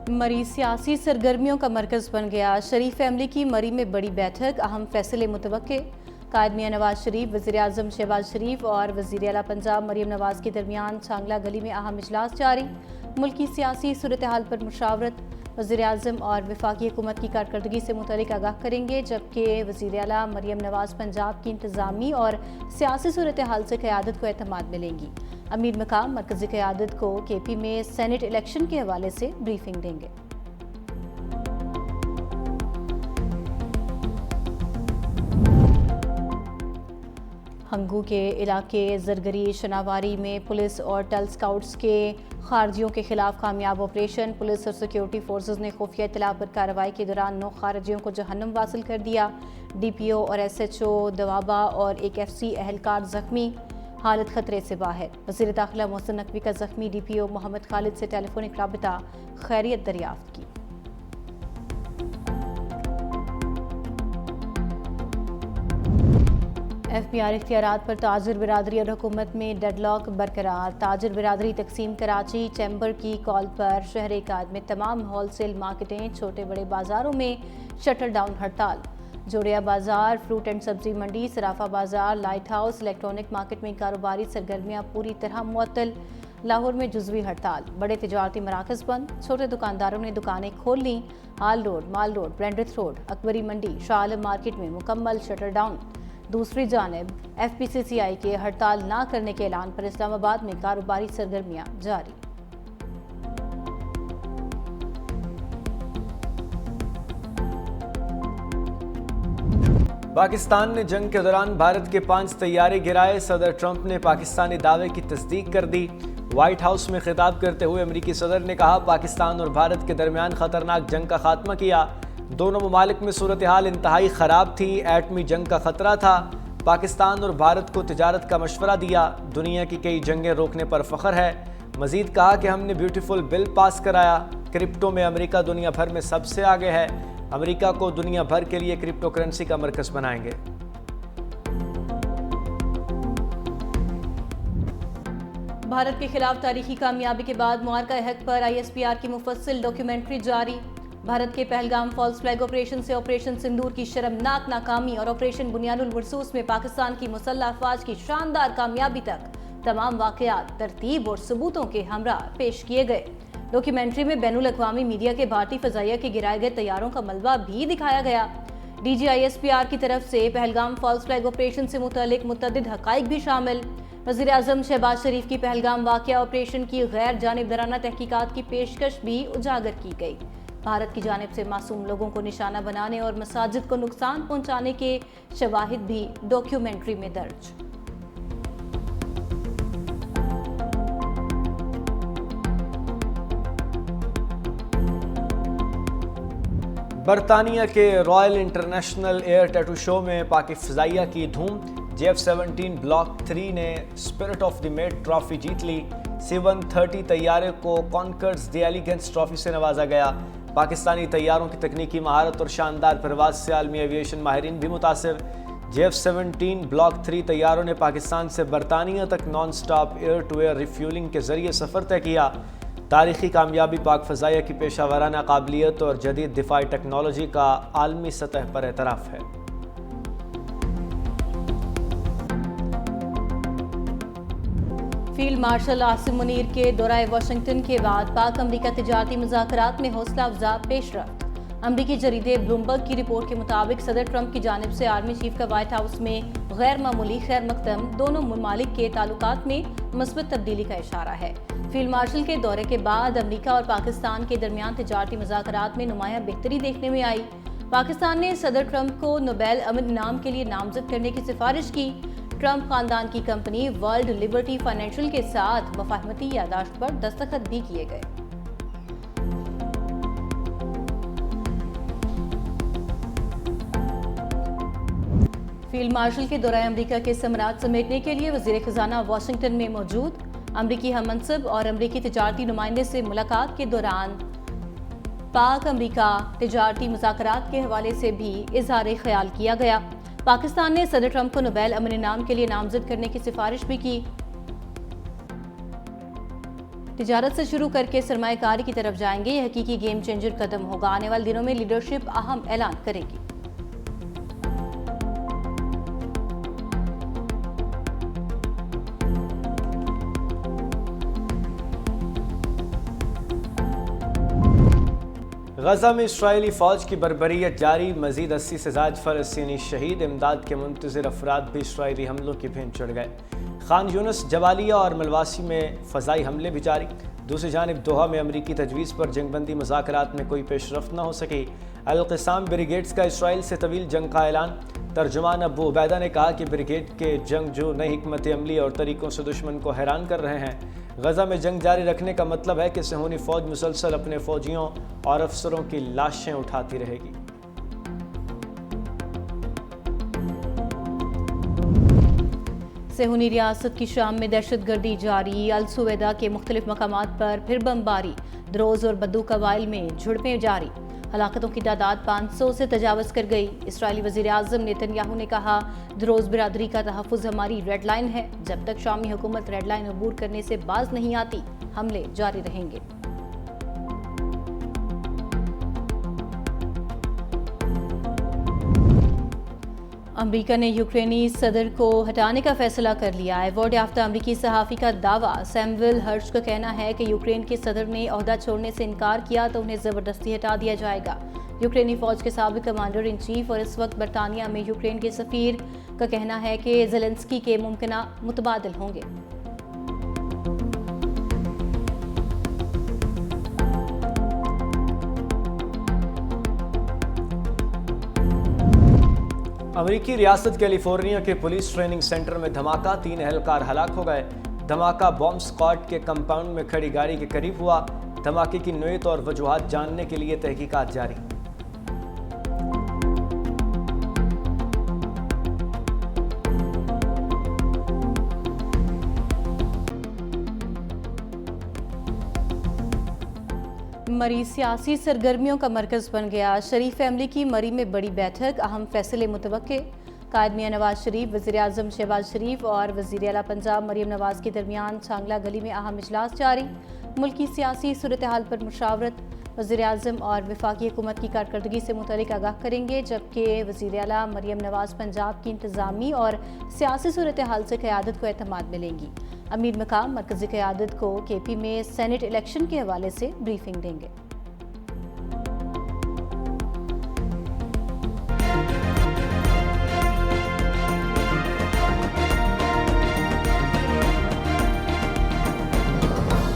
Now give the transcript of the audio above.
मरी सियासी सरगर्मियों का मरकज़ बन गया। शरीफ फैमिली की मरी में बड़ी बैठक, अहम फैसले मुतवक्के। कायद मियां नवाज शरीफ, वज़ीर आज़म शहबाज शरीफ और वज़ीर आला पंजाब मरीम नवाज के दरमियान छांगला गली में अहम इजलास जारी। मुल्क की सियासी सूरत हाल पर मुशावरत। वज़ीर आज़म और वफाकी हुकूमत की कारकर्दगी से मुतल्लिक़ आगाह करेंगे, जबकि वज़ीर आला मरीम नवाज पंजाब की इंतज़ामी और सियासी सूरत हाल से क़यादत को एतमाद मिलेंगी। अमीर मकाम मरकज़ी क़यादत को KP में सेनेट इलेक्शन के हवाले से ब्रीफिंग देंगे। हंगू के इलाके जरगरी शनावारी में पुलिस और टल स्काउट्स के खारजियों के खिलाफ कामयाब ऑपरेशन। पुलिस और सिक्योरिटी फोर्सेस ने खुफिया इत्तला पर कार्रवाई के दौरान 9 खारजियों को जहन्नम वासिल कर दिया। DPO और SHO दवाबा और एक FC एहलकार जख्मी, हालत खतरे से बाहर। वज़ीर दाखिला मोहसिन नकवी का जख्मी DPO मोहम्मद खालिद से टेलीफोनिक राबिता, खैरियत दरियाफ्त की। FBR इख्तियारात पर ताजिर बिरादरी और हुकूमत में डेडलॉक बरकरार। ताजिर बिरादरी तकसीम कराची चैम्बर की कॉल पर शहर कायद में तमाम होलसेल मार्केटें, छोटे बड़े बाजारों में शटर डाउन हड़ताल। जोड़िया बाजार, फ्रूट एंड सब्जी मंडी, सराफा बाजार, लाइट हाउस, इलेक्ट्रॉनिक मार्केट में कारोबारी सरगर्मियाँ पूरी तरह मुअत्तल। लाहौर में जुज़वी हड़ताल, बड़े तिजारती मराकज़ बंद, छोटे दुकानदारों ने दुकानें खोल लीं। हाल रोड, माल रोड, ब्रेंड्रिथ रोड, अकबरी मंडी, शाह आलम मार्केट में मुकम्मल शटर डाउन। दूसरी जानिब FPCCI के हड़ताल ना करने के ऐलान पर इस्लामाबाद में कारोबारी सरगर्मियां जारी। पाकिस्तान ने जंग के दौरान भारत के 5 तैयारे गिराए। सदर ट्रंप ने पाकिस्तानी दावे की तस्दीक कर दी। व्हाइट हाउस में खिताब करते हुए अमेरिकी सदर ने कहा, पाकिस्तान और भारत के दरमियान खतरनाक जंग का खात्मा किया। दोनों ममालिक में सूरत हाल इंतहाई ख़राब थी। एटमी जंग का ख़तरा था। पाकिस्तान और भारत को तिजारत का मशवरा दिया। दुनिया की कई जंगें रोकने पर फ़ख्र है। मज़ीद कहा कि हमने ब्यूटीफुल बिल पास कराया। क्रिप्टो में अमेरिका दुनिया भर में सबसे आगे है। अमेरिका को दुनिया भर के लिए क्रिप्टो करेंसी का मरकज़ बनाएंगे। भारत के खिलाफ तारीखी कामयाबी के बाद मुआरका हक पर ISPR की मुफस्सिल डॉक्यूमेंट्री जारी। भारत के पहलगाम फॉल्स फ्लैग ऑपरेशन से ऑपरेशन सिंदूर की शर्मनाक नाकामी और ऑपरेशन बुनियानुल वरसूस में पाकिस्तान की मुसल्लह अफवाज की शानदार कामयाबी तक तमाम वाक़यात तरतीब और सबूतों के हमरा पेश किए गए। डॉक्यूमेंट्री में बैनुल अक़वामी मीडिया के भारतीय फ़ज़ाइया के गिराए गए तैयारों का मलबा भी दिखाया गया। DG ISPR की तरफ से पहलगाम फॉल्स फ्लैग ऑपरेशन से मुतल्लिक मुतअद्दिद हक़ाइक़ भी शामिल। वज़ीर आज़म शहबाज शरीफ की पहलगाम वाक़या ऑपरेशन की गैर जानिबदाराना तहकीकात की पेशकश भी उजागर की गई। भारत की जानिब से मासूम लोगों को निशाना बनाने और मसाजिद को नुकसान पहुंचाने के शवाहिद भी डॉक्यूमेंट्री में दर्ज। बरतानिया के royal international air tattoo show में पाकि फ़ज़ाइया की धूम। JF-17 ब्लॉक 3 ने spirit of the meet trophy जीत ली। C-130 तैयारे को कॉन्कर्स द एलिगेंस ट्रॉफी से नवाजा गया। पाकिस्तानी तैयारों की तकनीकी महारत और शानदार परवाज से आलमी एविएशन माहिरीन भी मुतासिर। JF-17 ब्लॉक 3 तैयारों ने पाकिस्तान से बरतानिया तक non stop air to air refuelling के जरिए सफ़र तय किया। तारीखी कामयाबी पाक फ़ज़ाइया की पेशा वाराना काबिलियत और जदीद दिफाई टेक्नोलॉजी का आलमी सतह पर एतराफ़ है। फील्ड मार्शल आसिम मुनीर के दौराए वाशिंगटन के बाद पाक अमरीका तिजारती मुज़ाकरात में हौसला अफजा पेशरफ्त। अमरीकी जरीदे ब्लूमबर्ग की रिपोर्ट के मुताबिक सदर ट्रंप की जानिब से आर्मी चीफ का व्हाइट हाउस में गैर मामूली खैर मकदम दोनों ममालिक के ताल्लुकात में मस्बत तब्दीली का इशारा है। फील्ड मार्शल के दौरे के बाद अमरीका और पाकिस्तान के दरमियान तिजारती मुज़ाकरात में नुमाया बेहतरी देखने में आई। पाकिस्तान ने सदर ट्रंप को नोबेल अमन इनाम के लिए नामजद करने की सिफारिश की। ट्रंप खानदान की कंपनी वर्ल्ड लिबर्टी फाइनेंशियल के साथ मफाहमती यादाश्त पर दस्तखत भी किए गए। फील्ड मार्शल के दौरान अमरीका के समरात समेटने के लिए वज़ीर ख़ज़ाना वाशिंगटन में मौजूद। अमरीकी हममनसब और अमरीकी तिजारती नुमाइंदे से मुलाकात के दौरान पाक अमरीका तिजारती मुज़ाकरात के हवाले से भी इज़हार ख्याल किया गया। पाकिस्तान ने सदर ट्रंप को नोबेल अमन इनाम के लिए नामजद करने की सिफारिश भी की। تجارت سے شروع کر کے سرمایہ کاری کی طرف جائیں گے. یہ حقیقی گیم چینجر قدم ہوگا. آنے والے دنوں میں لیڈرشپ اہم اعلان کرے گی. غزہ میں اسرائیلی فوج کی بربریت جاری. مزید 80 سے زائد فلسطینی شہید. امداد کے منتظر افراد بھی اسرائیلی حملوں کی بھین چڑھ گئے. خان یونس، جبالیہ اور ملواسی میں فضائی حملے بھی جاری. دوسری جانب دوحہ میں امریکی تجویز پر جنگ بندی مذاکرات میں کوئی پیش رفت نہ ہو سکی. القسام بریگیڈز کا اسرائیل سے طویل جنگ کا اعلان. ترجمان ابو عبیدہ نے کہا کہ بریگیڈ کے جنگجو نئی حکمت عملی اور طریقوں سے دشمن کو حیران کر رہے ہیں. غزہ میں جنگ جاری رکھنے کا مطلب ہے کہ صہیونی فوج مسلسل اپنے فوجیوں اور افسروں کی لاشیں اٹھاتی رہے گی. صہیونی ریاست کی شام میں دہشت گردی جاری. السویدہ کے مختلف مقامات پر پھر بمباری. دروز اور بدو قبائل میں جھڑپیں جاری. ہلاکتوں کی تعداد 500 سے تجاوز کر گئی. اسرائیلی وزیر اعظم نیتن یاہو نے کہا دروز برادری کا تحفظ ہماری ریڈ لائن ہے. جب تک شامی حکومت ریڈ لائن عبور کرنے سے باز نہیں آتی حملے جاری رہیں گے. امریکہ نے یوکرینی صدر کو ہٹانے کا فیصلہ کر لیا. ایوارڈ یافتہ امریکی صحافی کا دعویٰ. سیموئل ہرش کا کہنا ہے کہ یوکرین کے صدر نے عہدہ چھوڑنے سے انکار کیا تو انہیں زبردستی ہٹا دیا جائے گا. یوکرینی فوج کے سابق کمانڈر ان چیف اور اس وقت برطانیہ میں یوکرین کے سفیر کا کہنا ہے کہ زیلنسکی کے ممکنہ متبادل ہوں گے. امریکی ریاست کیلیفورنیا کے پولیس ٹریننگ سینٹر میں دھماکہ. 3 اہلکار ہلاک ہو گئے. دھماکہ بومب سکواڈ کے کمپاؤنڈ میں کھڑی گاڑی کے قریب ہوا. دھماکے کی نوعیت اور وجوہات جاننے کے لیے تحقیقات جاری. مری سیاسی سرگرمیوں کا مرکز بن گیا. شریف فیملی کی مری میں بڑی بیٹھک. اہم فیصلے متوقع. قائد میاں نواز شریف، وزیر اعظم شہباز شریف اور وزیر اعلیٰ پنجاب مریم نواز کے درمیان چھانگلہ گلی میں اہم اجلاس جاری. ملکی سیاسی صورتحال پر مشاورت. وزیر اعظم اور وفاقی حکومت کی کارکردگی سے متعلق آگاہ کریں گے، جبکہ وزیر اعلیٰ مریم نواز پنجاب کی انتظامی اور سیاسی صورتحال سے قیادت کو اعتماد ملیں گی. امیر مقام مرکزی قیادت کو کے پی میں سینٹ الیکشن کے حوالے سے بریفنگ دیں گے.